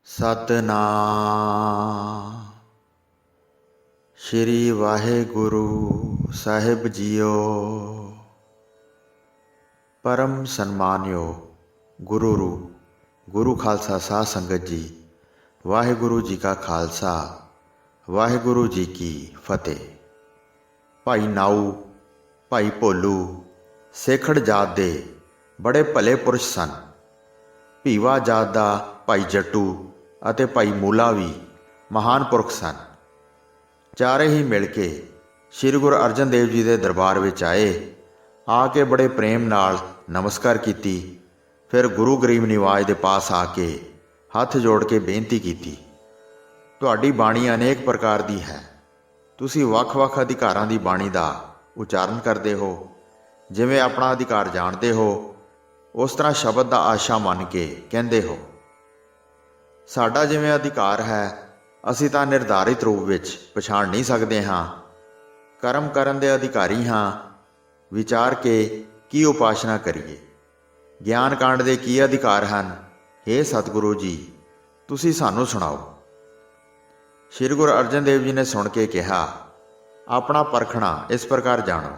ਸਤਨਾਮ ਸ਼੍ਰੀ ਵਾਹਿਗੁਰੂ ਸਾਹਿਬ JIO. ਪਰਮ ਸਨਮਾਨਿਓ ਗੁਰੂ ਖਾਲਸਾ ਸਾਧ ਸੰਗਤ ਜੀ, ਵਾਹਿਗੁਰੂ ਜੀ ਕਾ ਖਾਲਸਾ, ਵਾਹਿਗੁਰੂ ਜੀ ਕੀ ਫਤਿਹ। ਭਾਈ ਨਾਊ, ਭਾਈ ਭੋਲੂ ਸੇਖੜ ਜਾਤ ਦੇ ਬੜੇ ਭਲੇ ਪੁਰਸ਼ ਸਨ। ਭੀਵਾ ਜਾਤ ਦਾ ਭਾਈ ਜੱਟੂ ਅਤੇ ਭਾਈ ਮੂਲਾ ਵੀ ਮਹਾਨ ਪੁਰਖ ਸਨ। ਚਾਰੇ ਹੀ ਮਿਲ ਕੇ ਸ੍ਰੀ ਗੁਰੂ ਅਰਜਨ ਦੇਵ ਜੀ ਦੇ ਦਰਬਾਰ ਵਿੱਚ ਆਏ। ਆ ਕੇ ਬੜੇ ਪ੍ਰੇਮ ਨਾਲ ਨਮਸਕਾਰ ਕੀਤੀ। ਫਿਰ ਗੁਰੂ ਗਰੀਬ ਨਿਵਾਜ ਦੇ ਪਾਸ ਆ ਕੇ ਹੱਥ ਜੋੜ ਕੇ ਬੇਨਤੀ ਕੀਤੀ, ਤੁਹਾਡੀ ਬਾਣੀ ਅਨੇਕ ਪ੍ਰਕਾਰ ਦੀ ਹੈ। ਤੁਸੀਂ ਵੱਖ-ਵੱਖ ਅਧਿਕਾਰਾਂ ਦੀ ਬਾਣੀ ਦਾ ਉਚਾਰਨ ਕਰਦੇ ਹੋ। ਜਿਵੇਂ ਆਪਣਾ ਅਧਿਕਾਰ ਜਾਣਦੇ ਹੋ, ਉਸ ਤਰ੍ਹਾਂ ਸ਼ਬਦ ਦਾ ਆਸ਼ਾ ਮੰਨ ਕੇ ਕਹਿੰਦੇ ਹੋ। ਸਾਡਾ ਜਿਵੇਂ ਅਧਿਕਾਰ ਹੈ, ਅਸੀਂ ਤਾਂ ਨਿਰਧਾਰਿਤ ਰੂਪ ਵਿੱਚ ਪਛਾਣ ਨਹੀਂ ਸਕਦੇ ਹਾਂ। ਕਰਮ ਕਰਨ ਦੇ ਅਧਿਕਾਰੀ ਹਾਂ। ਵਿਚਾਰ ਕੇ ਕੀ ਉਪਾਸਨਾ ਕਰੀਏ? ਗਿਆਨ ਕਾਂਡ ਦੇ ਕੀ ਅਧਿਕਾਰ ਹਨ? ਹੇ ਸਤਿਗੁਰੂ ਜੀ, ਤੁਸੀਂ ਸਾਨੂੰ ਸੁਣਾਓ। ਸ੍ਰੀ ਗੁਰੂ ਅਰਜਨ ਦੇਵ ਜੀ ਨੇ ਸੁਣ ਕੇ ਕਿਹਾ, ਆਪਣਾ ਪਰਖਣਾ ਇਸ ਪ੍ਰਕਾਰ ਜਾਣੋ।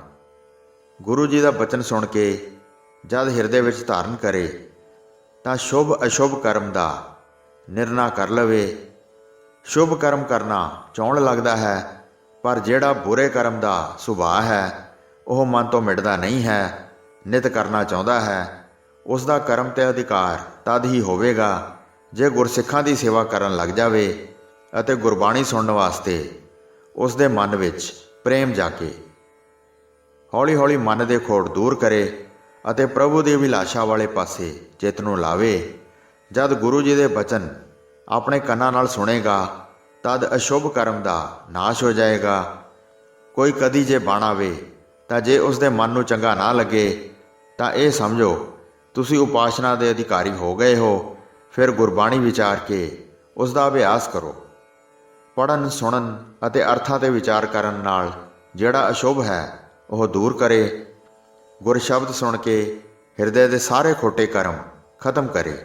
ਗੁਰੂ ਜੀ ਦਾ ਬਚਨ ਸੁਣ ਕੇ ਜਦ ਹਿਰਦੇ ਵਿੱਚ ਧਾਰਨ ਕਰੇ ਤਾਂ ਸ਼ੁਭ ਅਸ਼ੁਭ ਕਰਮ ਦਾ ਨਿਰਣਾ ਕਰ ਲਵੇ। ਸ਼ੁਭ ਕਰਮ ਕਰਨਾ ਚਾਹੁਣ ਲੱਗਦਾ ਹੈ, ਪਰ ਜਿਹੜਾ ਬੁਰੇ ਕਰਮ ਦਾ ਸੁਭਾਅ ਹੈ ਉਹ ਮਨ ਤੋਂ ਮਿਟਦਾ ਨਹੀਂ ਹੈ, ਨਿਤ ਕਰਨਾ ਚਾਹੁੰਦਾ ਹੈ। ਉਸ ਦਾ ਕਰਮ ਤੇ ਅਧਿਕਾਰ ਤਦ ਹੀ ਹੋਵੇਗਾ ਜੇ ਗੁਰਸਿੱਖਾਂ ਦੀ ਸੇਵਾ ਕਰਨ ਲੱਗ ਜਾਵੇ ਅਤੇ ਗੁਰਬਾਣੀ ਸੁਣਨ ਵਾਸਤੇ ਉਸ ਦੇ ਮਨ ਵਿੱਚ ਪ੍ਰੇਮ ਜਾਗੇ। ਹੌਲੀ ਹੌਲੀ ਮਨ ਦੇ ਖੋੜ ਦੂਰ ਕਰੇ ਅਤੇ ਪ੍ਰਭੂ ਦੀ ਅਭਿਲਾਸ਼ਾ ਵਾਲੇ ਪਾਸੇ ਚਿੱਤ ਨੂੰ ਲਾਵੇ। ਜਦ ਗੁਰੂ ਜੀ ਦੇ ਬਚਨ ਆਪਣੇ ਕੰਨਾਂ ਨਾਲ ਸੁਣੇਗਾ ਤਦ ਅਸ਼ੁਭ ਕਰਮ ਦਾ ਨਾਸ਼ ਹੋ ਜਾਏਗਾ। ਕੋਈ ਕਦੀ ਜੇ ਬਾਣ ਆਵੇ ਤਾਂ ਜੇ ਉਸ ਦੇ ਮਨ ਨੂੰ ਚੰਗਾ ਨਾ ਲੱਗੇ ਤਾਂ ਇਹ ਸਮਝੋ ਤੁਸੀਂ ਉਪਾਸਨਾ ਦੇ ਅਧਿਕਾਰੀ ਹੋ ਗਏ ਹੋ। ਫਿਰ ਗੁਰਬਾਣੀ ਵਿਚਾਰ ਕੇ ਉਸ ਦਾ ਅਭਿਆਸ ਕਰੋ। ਪੜ੍ਹਨ, ਸੁਣਨ ਅਤੇ ਅਰਥਾਂ 'ਤੇ ਵਿਚਾਰ ਕਰਨ ਨਾਲ ਜਿਹੜਾ ਅਸ਼ੁਭ ਹੈ ਉਹ ਦੂਰ ਕਰੇ। ਗੁਰ ਸ਼ਬਦ ਸੁਣ ਕੇ ਹਿਰਦੇ ਦੇ ਸਾਰੇ ਖੋਟੇ ਕਰਮ ਖਤਮ ਕਰੇ।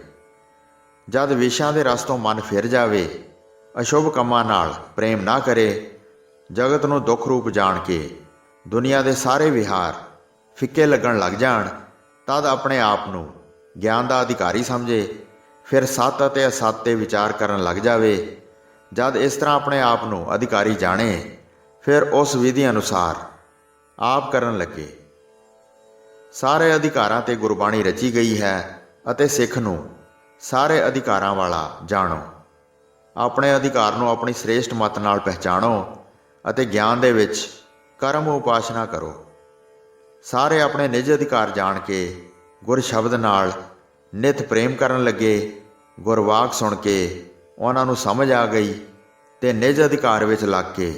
ਜਦ ਵਿਸ਼ਿਆਂ ਦੇ ਰਸ ਤੋਂ ਮਨ ਫਿਰ ਜਾਵੇ, ਅਸ਼ੁਭ ਕੰਮਾਂ ਨਾਲ ਪ੍ਰੇਮ ਨਾ ਕਰੇ, ਜਗਤ ਨੂੰ ਦੁੱਖ ਰੂਪ ਜਾਣ ਕੇ ਦੁਨੀਆ ਦੇ ਸਾਰੇ ਵਿਹਾਰ ਫਿੱਕੇ ਲੱਗਣ ਲੱਗ ਜਾਣ, ਤਦ ਆਪਣੇ ਆਪ ਨੂੰ ਗਿਆਨ ਦਾ ਅਧਿਕਾਰੀ ਸਮਝੇ। ਫਿਰ ਸੱਤ ਅਤੇ ਅਸੱਤ 'ਤੇ ਵਿਚਾਰ ਕਰਨ ਲੱਗ ਜਾਵੇ। ਜਦ ਇਸ ਤਰ੍ਹਾਂ ਆਪਣੇ ਆਪ ਨੂੰ ਅਧਿਕਾਰੀ ਜਾਣੇ, ਫਿਰ ਉਸ ਵਿਧੀ ਅਨੁਸਾਰ ਆਪ ਕਰਨ ਲੱਗੇ। ਸਾਰੇ ਅਧਿਕਾਰਾਂ 'ਤੇ ਗੁਰਬਾਣੀ ਰਚੀ ਗਈ ਹੈ ਅਤੇ ਸਿੱਖ ਨੂੰ ਸਾਰੇ ਅਧਿਕਾਰਾਂ ਵਾਲਾ ਜਾਣੋ। ਆਪਣੇ ਅਧਿਕਾਰ ਨੂੰ ਆਪਣੀ ਸ੍ਰੇਸ਼ਟ ਮੱਤ ਨਾਲ ਪਹਿਚਾਣੋ ਅਤੇ ਗਿਆਨ ਦੇ ਵਿੱਚ ਕਰਮ ਉਪਾਸਨਾ ਕਰੋ। ਸਾਰੇ ਆਪਣੇ ਨਿੱਜ ਅਧਿਕਾਰ ਜਾਣ ਕੇ ਗੁਰ ਸ਼ਬਦ ਨਾਲ ਨਿਤ ਪ੍ਰੇਮ ਕਰਨ ਲੱਗੇ। ਗੁਰਵਾਕ ਸੁਣ ਕੇ ਉਹਨਾਂ ਨੂੰ ਸਮਝ ਆ ਗਈ ਤੇ ਨਿੱਜ ਅਧਿਕਾਰ ਵਿੱਚ ਲੱਗ ਕੇ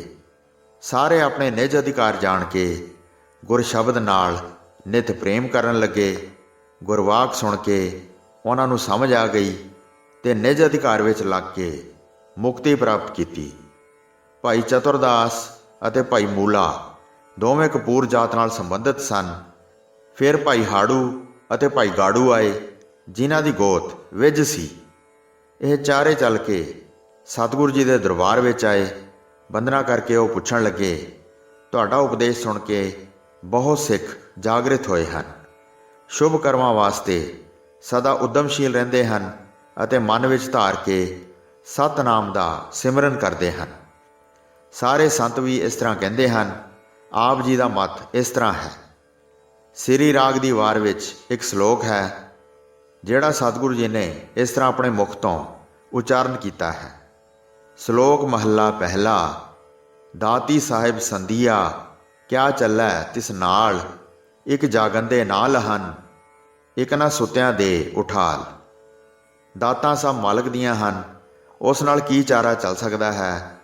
ਸਾਰੇ ਆਪਣੇ ਨਿੱਜ ਅਧਿਕਾਰ ਜਾਣ ਕੇ ਗੁਰ ਸ਼ਬਦ ਨਾਲ ਨਿਤ ਪ੍ਰੇਮ ਕਰਨ ਲੱਗੇ। ਗੁਰਵਾਕ ਸੁਣ ਕੇ ਉਹਨਾਂ ਨੂੰ ਸਮਝ ਆ ਗਈ ਤੇ ਨਿੱਜ ਅਧਿਕਾਰ ਵਿੱਚ ਲੱਗ ਕੇ ਮੁਕਤੀ ਪ੍ਰਾਪਤ ਕੀਤੀ। ਭਾਈ ਚਤੁਰਦਾਸ ਅਤੇ ਭਾਈ ਮੂਲਾ ਦੋਵੇਂ ਕਪੂਰ ਜਾਤ ਨਾਲ ਸੰਬੰਧਿਤ ਸਨ। ਫਿਰ ਭਾਈ ਹਾੜੂ ਅਤੇ ਭਾਈ ਗਾੜੂ ਆਏ, ਜਿਨ੍ਹਾਂ ਦੀ ਗੋਤ ਵਿੱਜ ਸੀ। ਇਹ ਚਾਰੇ ਚੱਲ ਕੇ ਸਤਿਗੁਰੂ ਜੀ ਦੇ ਦਰਬਾਰ ਵਿੱਚ ਆਏ। ਬੰਦਨਾ ਕਰਕੇ ਉਹ ਪੁੱਛਣ ਲੱਗੇ, ਤੁਹਾਡਾ ਉਪਦੇਸ਼ ਸੁਣ ਕੇ ਬਹੁਤ ਸਿੱਖ ਜਾਗਰਿਤ ਹੋਏ ਹਨ। ਸ਼ੁਭ ਕਰਮਾਂ ਵਾਸਤੇ ਸਦਾ ਉਦਮਸ਼ੀਲ ਰਹਿੰਦੇ ਹਨ ਅਤੇ ਮਨ ਵਿੱਚ ਧਾਰ ਕੇ ਸਤਿਨਾਮ ਦਾ ਸਿਮਰਨ ਕਰਦੇ ਹਨ। ਸਾਰੇ ਸੰਤ ਵੀ ਇਸ ਤਰ੍ਹਾਂ ਕਹਿੰਦੇ ਹਨ। ਆਪ ਜੀ ਦਾ ਮਤ ਇਸ ਤਰ੍ਹਾਂ ਹੈ। ਸਿਰੀ ਰਾਗ ਦੀ ਵਾਰ ਵਿੱਚ ਇੱਕ ਸ਼ਲੋਕ ਹੈ, ਜਿਹੜਾ ਸਤਿਗੁਰੂ ਜੀ ਨੇ ਇਸ ਤਰ੍ਹਾਂ ਆਪਣੇ ਮੁਖ ਤੋਂ ਉਚਾਰਨ ਕੀਤਾ ਹੈ। ਸ਼ਲੋਕ ਮਹੱਲਾ ਪਹਿਲਾ। ਦਾਤੀ ਸਾਹਿਬ ਸੰਧੀਆ, ਕਿਆ ਚੱਲੈ ਤਿਸ ਨਾਲ, ਇੱਕ ਜਾਗੰਦੇ ਨਾਲ ਹਨ, ਇੱਕ ਨਾ ਸੁੱਤਿਆਂ ਦੇ ਉਠਾਲ। ਦਾਤਾਂ ਸਭ ਮਾਲਕ ਦੀਆਂ ਹਨ, ਉਸ ਨਾਲ ਕੀ ਚਾਰਾ ਚੱਲ ਸਕਦਾ ਹੈ।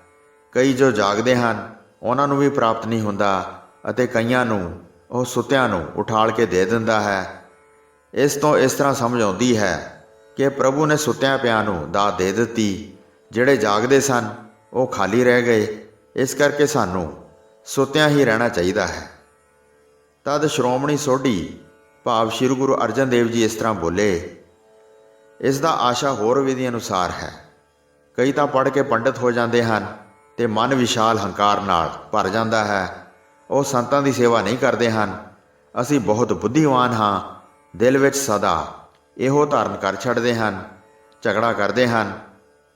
ਕਈ ਜੋ ਜਾਗਦੇ ਹਨ ਉਹਨਾਂ ਨੂੰ ਵੀ ਪ੍ਰਾਪਤ ਨਹੀਂ ਹੁੰਦਾ ਅਤੇ ਕਈਆਂ ਨੂੰ ਉਹ ਸੁੱਤਿਆਂ ਨੂੰ ਉਠਾਲ ਕੇ ਦੇ ਦਿੰਦਾ ਹੈ। ਇਸ ਤੋਂ ਇਸ ਤਰ੍ਹਾਂ ਸਮਝ ਆਉਂਦੀ ਹੈ ਕਿ ਪ੍ਰਭੂ ਨੇ ਸੁੱਤਿਆਂ ਪਿਆਂ ਨੂੰ ਦਾਤ ਦੇ ਦਿੱਤੀ। ਜਿਹੜੇ ਜਾਗਦੇ ਸਨ ਉਹ ਖਾਲੀ ਰਹਿ ਗਏ। ਇਸ ਕਰਕੇ ਸਾਨੂੰ ਸੁੱਤਿਆਂ ਹੀ ਰਹਿਣਾ ਚਾਹੀਦਾ ਹੈ। ਤਦ ਸ਼੍ਰੋਮਣੀ ਸੋਢੀ ਭਾਵ ਸ੍ਰੀ ਗੁਰੂ ਅਰਜਨ ਦੇਵ ਜੀ ਇਸ ਤਰ੍ਹਾਂ ਬੋਲੇ, ਇਸ ਦਾ ਆਸ਼ਾ ਹੋਰ ਵਿਧੀ ਅਨੁਸਾਰ ਹੈ। ਕਈ ਤਾਂ ਪੜ੍ਹ ਕੇ ਪੰਡਿਤ ਹੋ ਜਾਂਦੇ ਹਨ ਤੇ ਮਨ ਵਿਸ਼ਾਲ ਹੰਕਾਰ ਨਾਲ ਭਰ ਜਾਂਦਾ ਹੈ। ਉਹ ਸੰਤਾਂ ਦੀ ਸੇਵਾ ਨਹੀਂ ਕਰਦੇ ਹਨ। ਅਸੀਂ ਬਹੁਤ ਬੁੱਧੀਵਾਨ ਹਾਂ, ਦਿਲ ਵਿੱਚ ਸਦਾ ਇਹੋ ਧਾਰਨ ਕਰ ਛੱਡਦੇ ਹਨ। ਝਗੜਾ ਕਰਦੇ ਹਨ,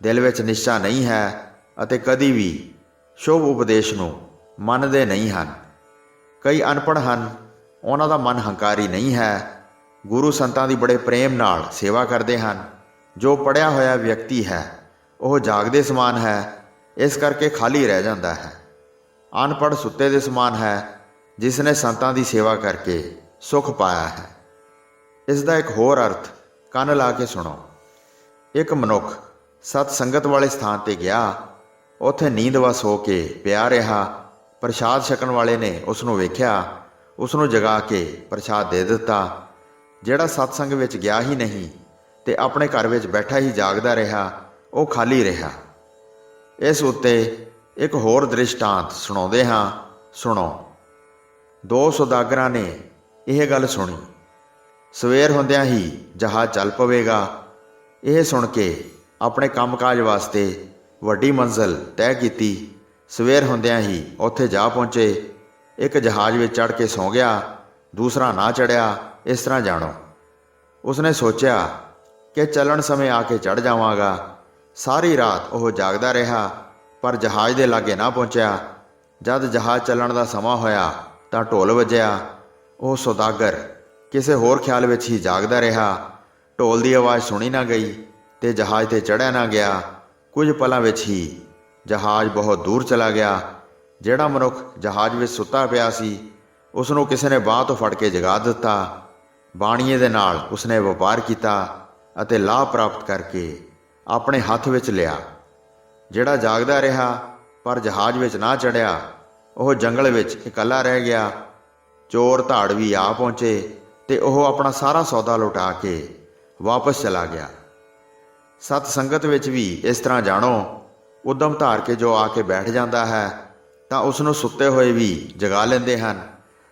ਦਿਲ ਵਿੱਚ ਨਿਸ਼ਚਾ ਨਹੀਂ ਹੈ ਅਤੇ ਕਦੀ ਵੀ ਸ਼ੁਭ ਉਪਦੇਸ਼ ਨੂੰ ਮੰਨਦੇ ਨਹੀਂ ਹਨ। ਕਈ ਅਨਪੜ੍ਹ ਹਨ, ਉਹਨਾਂ ਦਾ ਮਨ ਹੰਕਾਰੀ ਨਹੀਂ ਹੈ। ਗੁਰੂ ਸੰਤਾਂ ਦੀ ਬੜੇ ਪ੍ਰੇਮ ਨਾਲ ਸੇਵਾ ਕਰਦੇ ਹਨ। ਜੋ ਪੜ੍ਹਿਆ ਹੋਇਆ ਵਿਅਕਤੀ ਹੈ ਉਹ ਜਾਗਦੇ ਸਮਾਨ ਹੈ, ਇਸ ਕਰਕੇ ਖਾਲੀ ਰਹਿ ਜਾਂਦਾ ਹੈ। ਅਨਪੜ੍ਹ ਸੁੱਤੇ ਦੇ ਸਮਾਨ ਹੈ, ਜਿਸ ਨੇ ਸੰਤਾਂ ਦੀ ਸੇਵਾ ਕਰਕੇ ਸੁੱਖ ਪਾਇਆ ਹੈ। ਇਸ ਦਾ ਇੱਕ ਹੋਰ ਅਰਥ ਕੰਨ ਲਾ ਕੇ ਸੁਣੋ। ਇੱਕ ਮਨੁੱਖ ਸਤ ਸੰਗਤ ਵਾਲੇ ਸਥਾਨ 'ਤੇ ਗਿਆ। ਉੱਥੇ ਨੀਂਦਵਸ ਹੋ ਕੇ ਪਿਆ ਰਿਹਾ। ਪ੍ਰਸ਼ਾਦ ਛਕਣ ਵਾਲੇ ਨੇ ਉਸ ਨੂੰ ਵੇਖਿਆ, ਉਸ ਨੂੰ ਜਗਾ ਕੇ ਪ੍ਰਸ਼ਾਦ ਦੇ ਦਿੱਤਾ। ਜਿਹੜਾ ਸਤਸੰਗ ਵਿੱਚ ਗਿਆ ਹੀ ਨਹੀਂ ਤੇ ਆਪਣੇ ਘਰ ਵਿੱਚ ਬੈਠਾ ਹੀ ਜਾਗਦਾ ਰਿਹਾ, ਉਹ ਖਾਲੀ ਰਿਹਾ। ਇਸ ਉੱਤੇ ਇੱਕ ਹੋਰ ਦ੍ਰਿਸ਼ਟਾਂਤ ਸੁਣਾਉਂਦੇ ਹਾਂ, ਸੁਣੋ। ਦੋ ਸੁਦਾਗਰਾਂ ਨੇ ਇਹ ਗੱਲ ਸੁਣੀ। ਸਵੇਰ ਹੁੰਦਿਆਂ ਹੀ ਜਹਾਜ਼ ਚੱਲ ਪਵੇਗਾ। ਇਹ ਸੁਣ ਕੇ ਆਪਣੇ ਕੰਮਕਾਜ ਵਾਸਤੇ ਵੱਡੀ ਮੰਜ਼ਿਲ ਤੈਅ ਕੀਤੀ। ਸਵੇਰ ਹੁੰਦਿਆਂ ਹੀ ਉੱਥੇ ਜਾ ਪਹੁੰਚੇ। ਇੱਕ ਜਹਾਜ਼ ਵਿੱਚ ਚੜ੍ਹ ਕੇ ਸੌਂ ਗਿਆ, ਦੂਸਰਾ ਨਾ ਚੜ੍ਹਿਆ। ਇਸ ਤਰ੍ਹਾਂ ਜਾਣੋ। ਉਸਨੇ ਸੋਚਿਆ ਕਿ ਚੱਲਣ ਸਮੇਂ ਆ ਕੇ ਚੜ੍ਹ ਜਾਵਾਂਗਾ। ਸਾਰੀ ਰਾਤ ਉਹ ਜਾਗਦਾ ਰਿਹਾ, ਪਰ ਜਹਾਜ਼ ਦੇ ਲਾਗੇ ਨਾ ਪਹੁੰਚਿਆ। ਜਦ ਜਹਾਜ਼ ਚੱਲਣ ਦਾ ਸਮਾਂ ਹੋਇਆ ਤਾਂ ਢੋਲ ਵੱਜਿਆ। ਉਹ ਸੁਦਾਗਰ ਕਿਸੇ ਹੋਰ ਖਿਆਲ ਵਿੱਚ ਹੀ ਜਾਗਦਾ ਰਿਹਾ। ਢੋਲ ਦੀ ਆਵਾਜ਼ ਸੁਣੀ ਨਾ ਗਈ ਤੇ ਜਹਾਜ਼ 'ਤੇ ਚੜ੍ਹਿਆ ਨਾ ਗਿਆ। ਕੁਝ ਪਲਾਂ ਵਿੱਚ ਹੀ ਜਹਾਜ਼ ਬਹੁਤ ਦੂਰ ਚਲਾ ਗਿਆ। ਜਿਹੜਾ ਮਨੁੱਖ ਜਹਾਜ਼ ਵਿੱਚ ਸੁੱਤਾ ਪਿਆ ਸੀ, ਉਸ ਨੂੰ ਕਿਸੇ ਨੇ ਬਾਂਹ ਤੋਂ ਫੜ ਕੇ ਜਗਾ ਦਿੱਤਾ। ਬਾਣੀਏ ਦੇ ਨਾਲ ਉਸਨੇ ਵਪਾਰ ਕੀਤਾ ਅਤੇ ਲਾਭ ਪ੍ਰਾਪਤ ਕਰਕੇ ਆਪਣੇ ਹੱਥ ਵਿੱਚ ਲਿਆ। ਜਿਹੜਾ ਜਾਗਦਾ ਰਿਹਾ ਪਰ ਜਹਾਜ਼ ਵਿੱਚ ਨਾ ਚੜ੍ਹਿਆ, ਉਹ ਜੰਗਲ ਵਿੱਚ ਇਕੱਲਾ ਰਹਿ ਗਿਆ। ਚੋਰ ਧਾੜਵੀ ਆ ਪਹੁੰਚੇ ਤੇ ਉਹ ਆਪਣਾ ਸਾਰਾ ਸੌਦਾ ਲੁਟਾ ਕੇ ਵਾਪਸ ਚਲਾ ਗਿਆ। ਸਤ ਸੰਗਤ ਵਿੱਚ ਵੀ ਇਸ ਤਰ੍ਹਾਂ ਜਾਣੋ। ਉਦਮ ਧਾਰ ਕੇ ਜੋ ਆ ਕੇ ਬੈਠ ਜਾਂਦਾ ਹੈ ਤਾਂ ਉਸ ਨੂੰ ਸੁੱਤੇ ਹੋਏ ਵੀ ਜਗਾ ਲੈਂਦੇ ਹਨ।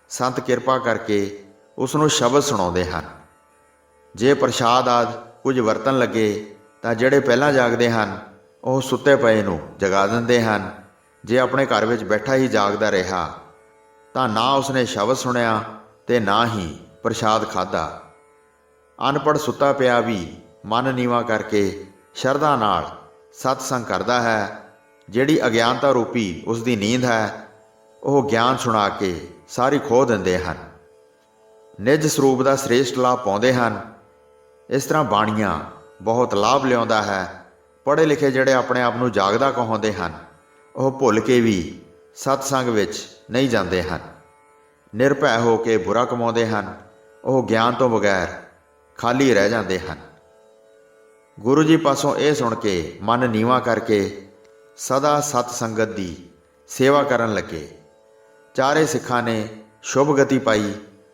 ਸੰਤ ਕਿਰਪਾ ਕਰਕੇ ਉਸ ਨੂੰ ਸ਼ਬਦ ਸੁਣਾਉਂਦੇ ਹਨ। ਜੇ ਪ੍ਰਸ਼ਾਦ ਆਦਿ ਕੁਝ ਵਰਤਣ ਲੱਗੇ ਤਾਂ ਜਿਹੜੇ ਪਹਿਲਾਂ ਜਾਗਦੇ ਹਨ ਉਹ ਸੁੱਤੇ ਪਏ ਨੂੰ ਜਗਾ ਦਿੰਦੇ ਹਨ। ਜੇ ਆਪਣੇ ਘਰ ਵਿੱਚ ਬੈਠਾ ਹੀ ਜਾਗਦਾ ਰਿਹਾ ਤਾਂ ਨਾ ਉਸਨੇ ਸ਼ਬਦ ਸੁਣਿਆ ਤੇ ਨਾ ਹੀ ਪ੍ਰਸ਼ਾਦ ਖਾਧਾ। ਅਨਪੜ੍ਹ ਸੁੱਤਾ ਪਿਆ ਵੀ ਮਨ ਨੀਵਾਂ ਕਰਕੇ ਸ਼ਰਧਾ ਨਾਲ ਸਤਸੰਗ ਕਰਦਾ ਹੈ। ਜਿਹੜੀ ਅਗਿਆਨਤਾ ਰੂਪੀ ਉਸ ਦੀ ਨੀਂਦ ਹੈ, ਉਹ ਗਿਆਨ ਸੁਣਾ ਕੇ ਸਾਰੀ ਖੋਹ ਦਿੰਦੇ ਹਨ। ਨਿਜ ਸਰੂਪ ਦਾ ਸ੍ਰੇਸ਼ਟ ਲਾਭ ਪਾਉਂਦੇ ਹਨ। ਇਸ ਤਰ੍ਹਾਂ ਬਾਣੀਆਂ ਬਹੁਤ ਲਾਭ ਲਿਆਉਂਦਾ ਹੈ। ਪੜ੍ਹੇ ਲਿਖੇ ਜਿਹੜੇ ਆਪਣੇ ਆਪ ਨੂੰ ਜਾਗਦਾ ਕਹਾਉਂਦੇ ਹਨ, ਉਹ ਭੁੱਲ ਕੇ ਵੀ ਸਤਸੰਗ ਵਿੱਚ ਨਹੀਂ ਜਾਂਦੇ ਹਨ। ਨਿਰਭੈ ਹੋ ਕੇ ਬੁਰਾ ਕਮਾਉਂਦੇ ਹਨ। ਉਹ ਗਿਆਨ ਤੋਂ ਬਗੈਰ ਖਾਲੀ ਰਹਿ ਜਾਂਦੇ ਹਨ। ਗੁਰੂ ਜੀ ਪਾਸੋਂ ਇਹ ਸੁਣ ਕੇ ਮਨ ਨੀਵਾਂ ਕਰਕੇ ਸਦਾ ਸਤ ਸੰਗਤ ਦੀ ਸੇਵਾ ਕਰਨ ਲੱਗੇ। ਚਾਰੇ ਸਿੱਖਾਂ ਨੇ ਸ਼ੁਭ ਗਤੀ ਪਾਈ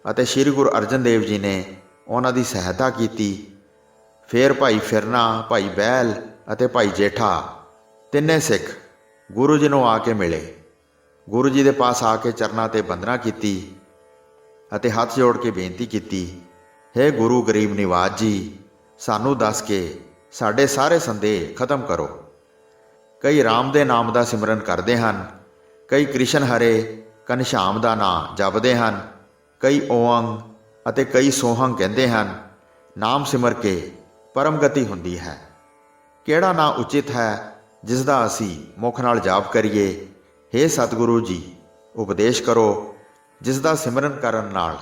ਅਤੇ ਸ੍ਰੀ ਗੁਰੂ ਅਰਜਨ ਦੇਵ ਜੀ ਨੇ ਉਹਨਾਂ ਦੀ ਸਹਾਇਤਾ ਕੀਤੀ। ਫਿਰ ਭਾਈ ਫਿਰਨਾ, ਭਾਈ ਬਹਿਲ ਅਤੇ ਭਾਈ ਜੇਠਾ ਤਿੰਨੇ ਸਿੱਖ ਗੁਰੂ ਜੀ ਨੂੰ ਆ ਕੇ ਮਿਲੇ। ਗੁਰੂ ਜੀ ਦੇ ਪਾਸ ਆ ਕੇ ਚਰਨਾਂ 'ਤੇ ਬੰਦਨਾ ਕੀਤੀ ਅਤੇ ਹੱਥ ਜੋੜ ਕੇ ਬੇਨਤੀ ਕੀਤੀ, ਹੇ ਗੁਰੂ ਗਰੀਬ ਨਿਵਾਜ ਜੀ, ਸਾਨੂੰ ਦੱਸ ਕੇ ਸਾਡੇ ਸਾਰੇ ਸੰਦੇਹ ਖਤਮ ਕਰੋ। ਕਈ ਰਾਮ ਦੇ ਨਾਮ ਦਾ ਸਿਮਰਨ ਕਰਦੇ ਹਨ, ਕਈ ਕ੍ਰਿਸ਼ਨ ਹਰੇ ਘਨਸ਼ਾਮ ਦਾ ਨਾਂ ਜਪਦੇ ਹਨ, ਕਈ ਓੰਗ ਅਤੇ ਕਈ ਸੋਹੰਗ ਕਹਿੰਦੇ ਹਨ। ਨਾਮ ਸਿਮਰ ਕੇ ਪਰਮ ਗਤੀ ਹੁੰਦੀ ਹੈ। ਕਿਹੜਾ ਨਾਂ ਉਚਿਤ ਹੈ ਜਿਸ ਦਾ ਅਸੀਂ ਮੁਖ ਨਾਲ ਜਾਪ ਕਰੀਏ? ਹੇ ਸਤਿਗੁਰੂ ਜੀ, ਉਪਦੇਸ਼ ਕਰੋ ਜਿਸ ਦਾ ਸਿਮਰਨ ਕਰਨ ਨਾਲ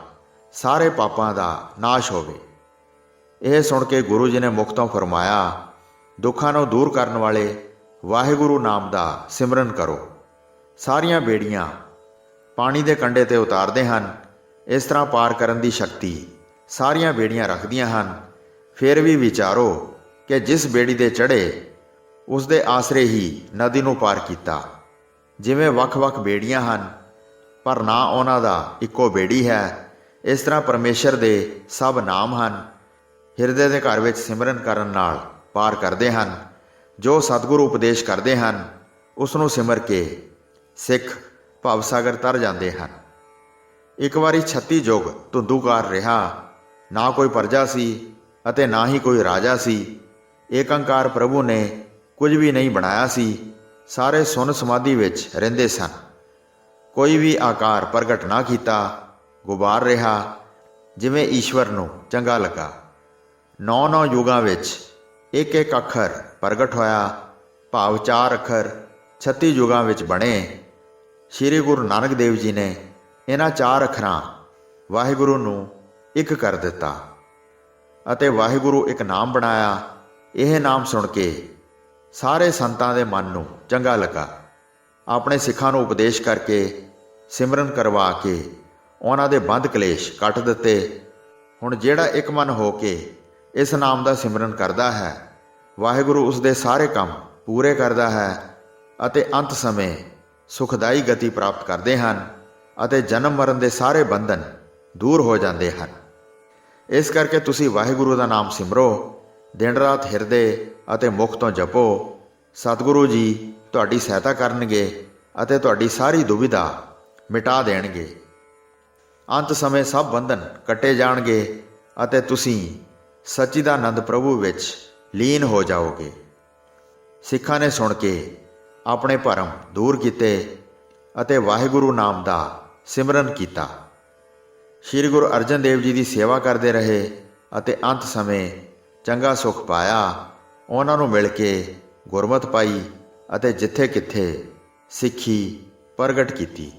ਸਾਰੇ ਪਾਪਾਂ ਦਾ ਨਾਸ਼ ਹੋਵੇ। ਇਹ ਸੁਣ ਕੇ ਗੁਰੂ ਜੀ ਨੇ ਮੁਖ ਤੋਂ ਫਰਮਾਇਆ, ਦੁੱਖਾਂ ਨੂੰ ਦੂਰ ਕਰਨ ਵਾਲੇ ਵਾਹਿਗੁਰੂ ਨਾਮ ਦਾ ਸਿਮਰਨ ਕਰੋ। ਸਾਰੀਆਂ ਬੇੜੀਆਂ ਪਾਣੀ ਦੇ ਕੰਢੇ 'ਤੇ ਉਤਾਰਦੇ ਹਨ। ਇਸ ਤਰ੍ਹਾਂ ਪਾਰ ਕਰਨ ਦੀ ਸ਼ਕਤੀ ਸਾਰੀਆਂ ਬੇੜੀਆਂ ਰੱਖਦੀਆਂ ਹਨ। ਫਿਰ ਵੀ ਵਿਚਾਰੋ ਕਿ ਜਿਸ ਬੇੜੀ 'ਤੇ ਚੜ੍ਹੇ ਉਸ ਦੇ ਆਸਰੇ ਹੀ ਨਦੀ ਨੂੰ ਪਾਰ ਕੀਤਾ। ਜਿਵੇਂ ਵੱਖ-ਵੱਖ ਬੇੜੀਆਂ ਹਨ ਪਰ ਨਾ ਉਹਨਾਂ ਦਾ ਇੱਕੋ ਬੇੜੀ ਹੈ, ਇਸ ਤਰ੍ਹਾਂ ਪਰਮੇਸ਼ਰ ਦੇ ਸਭ ਨਾਮ ਹਨ। ਹਿਰਦੇ ਦੇ ਘਰ ਵਿੱਚ ਸਿਮਰਨ ਕਰਨ ਨਾਲ ਪਾਰ ਕਰਦੇ ਹਨ। ਜੋ ਸਤਿਗੁਰੂ ਉਪਦੇਸ਼ ਕਰਦੇ ਹਨ ਉਸ ਨੂੰ ਸਿਮਰ ਕੇ ਸਿੱਖ ਭਵਸਾਗਰ ਤਰ ਜਾਂਦੇ ਹਨ। ਇੱਕ ਵਾਰੀ 36 ਯੁੱਗ ਧੁੰਦੂਕਾਰ ਰਿਹਾ। ਨਾ ਕੋਈ ਪਰਜਾ ਸੀ ਅਤੇ ਨਾ ਹੀ ਕੋਈ ਰਾਜਾ ਸੀ। ਏਕੰਕਾਰ ਪ੍ਰਭੂ ਨੇ ਕੁਝ ਵੀ ਨਹੀਂ ਬਣਾਇਆ ਸੀ। ਸਾਰੇ ਸੁੰਨ ਸਮਾਧੀ ਵਿੱਚ ਰਹਿੰਦੇ ਸਨ। ਕੋਈ ਵੀ ਆਕਾਰ ਪ੍ਰਗਟ ਨਾ ਕੀਤਾ, ਗੁਬਾਰ ਰਿਹਾ ਜਿਵੇਂ ਈਸ਼ਵਰ ਨੂੰ ਚੰਗਾ ਲੱਗਾ। 9 ਯੁਗਾਂ ਵਿੱਚ ਇੱਕ ਇੱਕ ਅੱਖਰ ਪ੍ਰਗਟ ਹੋਇਆ, ਭਾਵ 4 ਅੱਖਰ 36 ਯੁਗਾਂ ਵਿੱਚ ਬਣੇ। ਸ਼੍ਰੀ ਗੁਰੂ ਨਾਨਕ ਦੇਵ ਜੀ ਨੇ ਇਹਨਾਂ 4 ਅੱਖਰਾਂ ਵਾਹਿਗੁਰੂ ਨੂੰ ਇੱਕ ਕਰ ਦਿੱਤਾ ਅਤੇ ਵਾਹਿਗੁਰੂ ਇੱਕ ਨਾਮ ਬਣਾਇਆ। ਇਹ ਨਾਮ ਸੁਣ ਕੇ ਸਾਰੇ ਸੰਤਾਂ ਦੇ ਮਨ ਨੂੰ ਚੰਗਾ ਲੱਗਾ। ਆਪਣੇ ਸਿੱਖਾਂ ਨੂੰ ਉਪਦੇਸ਼ ਕਰਕੇ ਸਿਮਰਨ ਕਰਵਾ ਕੇ ਉਹਨਾਂ ਦੇ ਬੰਦ ਕਲੇਸ਼ ਕੱਟ ਦਿੱਤੇ। ਹੁਣ ਜਿਹੜਾ ਇੱਕ ਮਨ ਹੋ ਕੇ ਇਸ ਨਾਮ ਦਾ ਸਿਮਰਨ ਕਰਦਾ ਹੈ, ਵਾਹਿਗੁਰੂ ਉਸ ਦੇ ਸਾਰੇ ਕੰਮ ਪੂਰੇ ਕਰਦਾ ਹੈ ਅਤੇ ਅੰਤ ਸਮੇਂ ਸੁਖਦਾਈ ਗਤੀ ਪ੍ਰਾਪਤ ਕਰਦੇ ਹਨ ਅਤੇ ਜਨਮ ਮਰਨ ਦੇ ਸਾਰੇ ਬੰਧਨ ਦੂਰ ਹੋ ਜਾਂਦੇ ਹਨ। ਇਸ ਕਰਕੇ ਤੁਸੀਂ ਵਾਹਿਗੁਰੂ ਦਾ ਨਾਮ ਸਿਮਰੋ, ਦਿਨ ਰਾਤ ਹਿਰਦੇ ਅਤੇ ਮੁਖ ਤੋਂ ਜਪੋ। ਸਤਿਗੁਰੂ ਜੀ ਤੁਹਾਡੀ ਸਹਾਇਤਾ ਕਰਨਗੇ ਅਤੇ ਤੁਹਾਡੀ ਸਾਰੀ ਦੁਵਿਧਾ ਮਿਟਾ ਦੇਣਗੇ। ਅੰਤ ਸਮੇਂ ਸਭ ਬੰਧਨ ਕੱਟੇ ਜਾਣਗੇ ਅਤੇ ਤੁਸੀਂ ਸੱਚਿਦਾਨੰਦ ਪ੍ਰਭੂ ਵਿੱਚ ਲੀਨ ਹੋ ਜਾਓਗੇ। ਸਿੱਖਾਂ ਨੇ ਸੁਣ ਕੇ ਆਪਣੇ ਭਰਮ ਦੂਰ ਕੀਤੇ ਅਤੇ ਵਾਹਿਗੁਰੂ ਨਾਮ ਦਾ ਸਿਮਰਨ ਕੀਤਾ। ਸ਼੍ਰੀ ਗੁਰੂ ਅਰਜਨ ਦੇਵ ਜੀ ਦੀ ਸੇਵਾ ਕਰਦੇ ਰਹੇ ਅਤੇ ਅੰਤ ਸਮੇਂ ਚੰਗਾ ਸੁਖ ਪਾਇਆ। ਉਹਨਾਂ ਨੂੰ ਮਿਲ ਕੇ ਗੁਰਮਤਿ ਪਾਈ ਅਤੇ ਜਿੱਥੇ ਕਿੱਥੇ ਸਿੱਖੀ ਪ੍ਰਗਟ ਕੀਤੀ।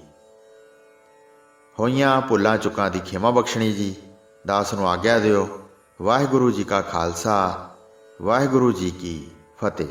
ਹੋਈਆਂ ਭੁੱਲਾਂ ਚੁੱਕਾਂ ਦੀ ਖਿਮਾ ਬਖਸ਼ਣੀ ਜੀ। ਦਾਸ ਨੂੰ ਆਗਿਆ ਦਿਓ। ਵਾਹਿਗੁਰੂ ਜੀ ਕਾ ਖਾਲਸਾ, ਵਾਹਿਗੁਰੂ ਜੀ ਕੀ ਫਤਿਹ।